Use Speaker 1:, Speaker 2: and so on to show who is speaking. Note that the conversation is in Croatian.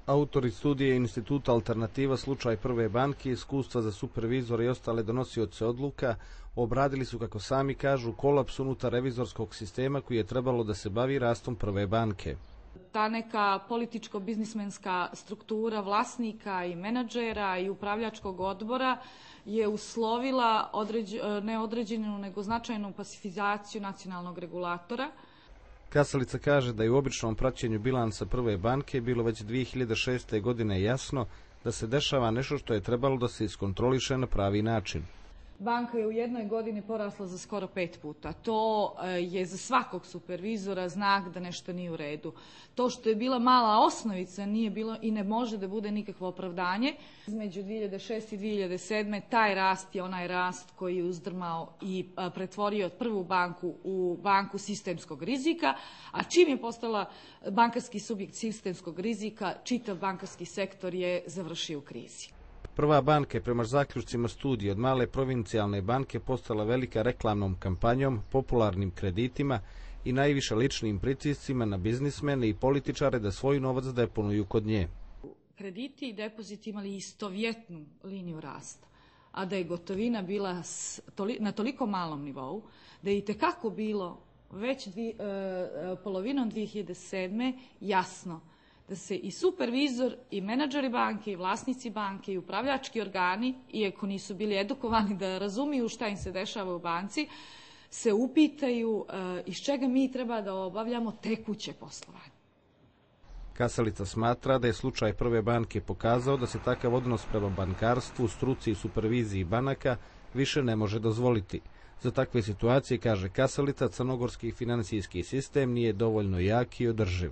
Speaker 1: Autori studije Instituta Alternativa slučaj Prve banke, iskustva za supervizore i ostale donosioce odluka obradili su, kako sami kažu, kolaps unutar revizorskog sistema koji je trebalo da se bavi rastom Prve banke.
Speaker 2: Ta neka političko-biznismenska struktura vlasnika i menadžera i upravljačkog odbora je uslovila ne određenu nego značajnu pasifizaciju nacionalnog regulatora.
Speaker 1: Kasalica kaže da je u običnom praćenju bilansa Prve banke bilo već 2006. godine jasno da se dešava nešto što je trebalo da se iskontroliše na pravi način.
Speaker 2: Banka je u jednoj godini porasla za skoro 5 puta. To je za svakog supervizora znak da nešto nije u redu. To što je bila mala osnovica nije bilo i ne može da bude nikakvo opravdanje. Između 2006. i 2007. taj rast je onaj rast koji je uzdrmao i pretvorio Prvu banku u banku sistemskog rizika, a čim je postala bankarski subjekt sistemskog rizika, čitav bankarski sektor je završio u krizi.
Speaker 1: Prva banka je prema zaključcima studije od male provincijalne banke postala velika reklamnom kampanjom, popularnim kreditima i najviše ličnim pritiscima na biznismene i političare da svoj novac deponuju kod nje.
Speaker 2: Krediti i depoziti imali istovjetnu liniju rasta, a da je gotovina bila na toliko malom nivou da je itekako bilo već polovinom 2007. jasno da se i supervizor i menadžeri banke i vlasnici banke i upravljački organi, iako nisu bili edukovani da razumiju šta im se dešava u banci, se upitaju iz čega mi treba da obavljamo tekuće poslovanje.
Speaker 1: Kasalica smatra da je slučaj Prve banke pokazao da se takav odnos prema bankarstvu, struci i superviziji banaka više ne može dozvoliti. Za takve situacije, kaže Kasalica, crnogorski finansijski sistem nije dovoljno jak i održiv.